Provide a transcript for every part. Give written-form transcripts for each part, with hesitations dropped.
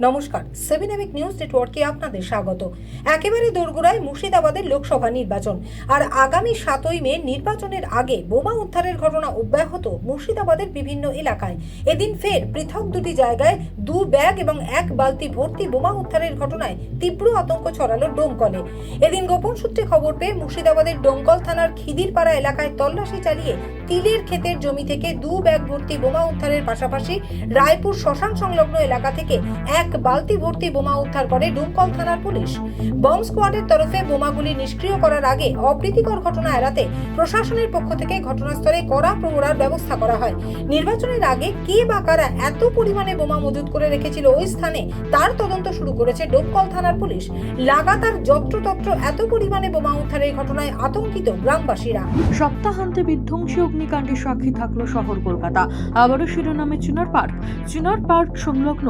নমস্কার, 7 emic news নেটওয়ার্কে আপনাদের স্বাগত। একেবারে দোরগোড়ায় মুর্শিদাবাদের লোকসভা নির্বাচন, আর আগামী 7ই মে নির্বাচনের আগে বোমা উদ্ধারের ঘটনা অব্যাহত মুর্শিদাবাদের বিভিন্ন এলাকায়। এদিন ফের পৃথক দুটি জায়গায় 2 ব্যাগ এবং 1 বালতি ভর্তি বোমা উদ্ধারের ঘটনায় তীব্র আতঙ্ক ছড়ালো ডোমকলে। এদিন গোপন সূত্রে খবর পেয়ে মুর্শিদাবাদের ডোমকল থানার খিদিরপাড়া এলাকায় তল্লাশি চালিয়ে তিলের ক্ষেতের জমি থেকে 2 ব্যাগ ভর্তি বোমা উদ্ধারের পাশাপাশি রায়পুর শ্মশান সংলগ্ন এলাকা থেকে 1 বালতি ভর্তি বোমা উদ্ধার করে ডোমকল থানার পুলিশ। বম্ব স্কোয়াডের তরফে বোমাগুলি নিষ্ক্রিয় করার আগে অপ্রীতিকর ঘটনা এড়াতে প্রশাসনের পক্ষ থেকে ঘটনাস্থলে কড়া প্রহরার ব্যবস্থা করা হয়। নির্বাচনের আগে কে বা কারা এত পরিমাণে বোমা মজুত করে রেখেছিল ওই স্থানে, তার তদন্ত শুরু করেছে ডোমকল থানার পুলিশ। লাগাতার যত্রতত্র এত পরিমাণে বোমা উদ্ধারের ঘটনায় আতঙ্কিত গ্রামবাসীরা। সপ্তাহান্তে বিধ্বংসী অগ্নিকাণ্ডের সাক্ষী থাকলো শহর কলকাতা। আবারও শিরোনামে চিনার পার্ক সংলগ্ন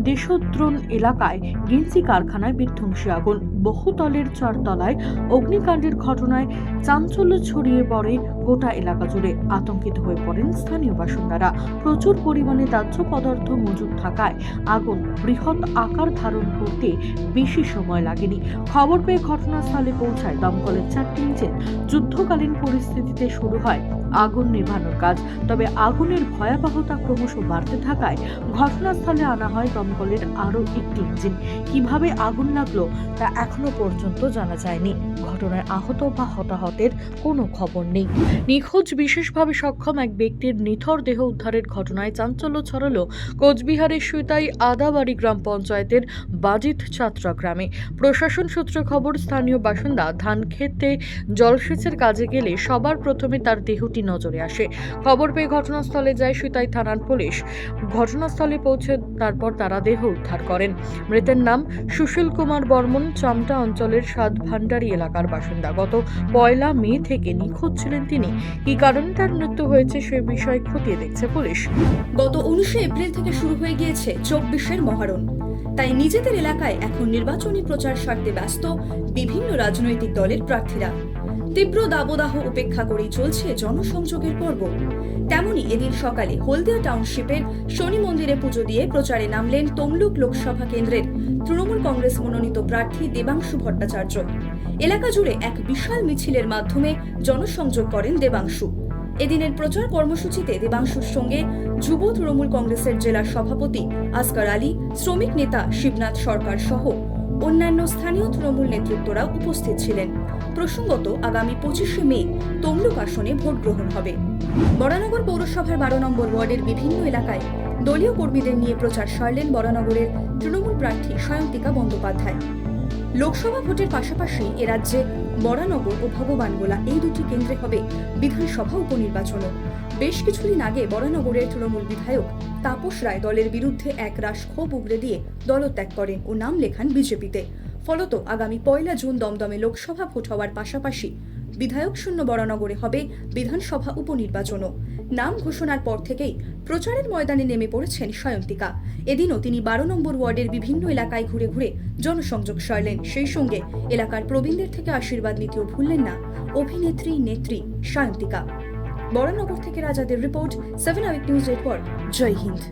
দেশদ্রোণ এলাকায় গিন্সি কারখানায় বিধ্বংসী আগুন। বহুতলের 4 তলায় অগ্নিকাণ্ডের ঘটনায় চাঞ্চল্য ছড়িয়ে পড়ে গোটা এলাকা জুড়ে। আতঙ্কিত হয়ে পড়েন স্থানীয় বাসিন্দারা। প্রচুর পরিমাণে দাহ্য পদার্থ মজুদ থাকায় আগুন বৃহৎ আকার ধারণ করতে বেশি সময় লাগেনি। খবর পেয়ে ঘটনাস্থলে পৌঁছায় দমকলের 4টি ইঞ্জিন। যুদ্ধকালীন পরিস্থিতিতে শুরু হয় আগুন নেভানোর কাজ। তবে আগুনের ভয়াবহতা ক্রমশ বাড়তে থাকায় ঘটনাস্থলে আনা হয় দমকলের আরও একটি ইঞ্জিন। কিভাবে আগুন লাগলো তা এখনো পর্যন্ত জানা যায়নি। ঘটনায় আহত বা হতাহতের কোনো খবর নেই। নিখোঁজ বিশেষভাবে সক্ষম এক ব্যক্তির নিথর দেহ উদ্ধারের ঘটনায় চাঞ্চল্য ছড়ালো কোচবিহারের সুতাই আদাবাড়ি গ্রাম পঞ্চায়েতের বাজিত ছাত্রা গ্রামে। প্রশাসন সূত্রে খবর, স্থানীয় বাসিন্দা ধান খেতে জলসেচের কাজে গেলে সবার প্রথমে তার দেহটি নজরে আসে। খবর পেয়ে ঘটনাস্থলে যায় সুতাই থানার পুলিশ। ঘটনাস্থলে পৌঁছে তারপর তারা দেহ উদ্ধার করেন। মৃতের নাম সুশীল কুমার বর্মন, চামটা অঞ্চলের সাতভান্ডারি এলাকার বাসিন্দা। গত 1 মে থেকে নিখোঁজ ছিলেন তিনি। কি কারণে তার মৃত্যু হয়েছে সে বিষয়ে খতিয়ে দেখছে পুলিশ। গত 19 এপ্রিল থেকে শুরু হয়ে গিয়েছে 24-এর মহারণ। তাই নিজেদের এলাকায় এখন নির্বাচনী প্রচার সারতে ব্যস্ত বিভিন্ন রাজনৈতিক দলের প্রার্থীরা। তীব্র দাবদাহ উপেক্ষা করেই চলছে জনসংযোগের পর্ব। তেমনি এদিন সকালে হলদিয়া টাউনশিপের শনি মন্দিরে পুজো দিয়ে প্রচারে নামলেন তমলুক লোকসভা কেন্দ্রের তৃণমূল কংগ্রেস মনোনীত প্রার্থী দেবাংশু ভট্টাচার্য। এলাকা জুড়ে এক বিশাল মিছিলের মাধ্যমে জনসংযোগ করেন দেবাংশু। এদিনের প্রচার কর্মসূচিতে দেবাংশুর সঙ্গে যুব তৃণমূল কংগ্রেসের জেলা সভাপতি আসকার আলী, শ্রমিক নেতা শিবনাথ সরকার সহ অন্যান্য স্থানীয় তৃণমূল নেতৃত্বরা উপস্থিত ছিলেন। প্রসঙ্গত, আগামী 25 মে তমলুক আসনে ভোট গ্রহণ হবে। বরানগর পৌরসভার 12 নম্বর ওয়ার্ডের বিভিন্ন এলাকায় দলীয় কর্মীদের নিয়ে প্রচার সারলেন বরানগরের তৃণমূল প্রার্থী সায়ন্তিকা বন্দ্যোপাধ্যায়। লোকসভা ভোটের পাশাপাশি এ রাজ্যে বরানগর ও ভগবানগোলা এই দুটি কেন্দ্রে হবে বিধানসভা উপনির্বাচনও। বেশ কিছুদিন আগে বরানগরের তৃণমূল বিধায়ক তাপস রায় দলের বিরুদ্ধে একরাশ ক্ষোভ উগরে দিয়ে দলত্যাগ করেন ও নাম লেখান বিজেপিতে। ফলত আগামী 1 জুন দমদমে লোকসভা ভোট হওয়ার পাশাপাশি বিধায়ক শূন্য বরানগরে হবে বিধানসভা উপনির্বাচনও। নাম ঘোষণার পর থেকেই প্রচারের ময়দানে নেমে পড়েছেন সায়ন্তিকা। এদিনও তিনি 12 নম্বর ওয়ার্ডের বিভিন্ন এলাকায় ঘুরে ঘুরে জনসংযোগ সারলেন। সেই সঙ্গে এলাকার প্রবীণদের থেকে আশীর্বাদ নিতেও ভুললেন না নেত্রী সায়ন্তিকা। বরানগর থেকে রাজাদের রিপোর্ট, 7 এমিক নিউজ নেটওয়ার্ক। জয় হিন্দ।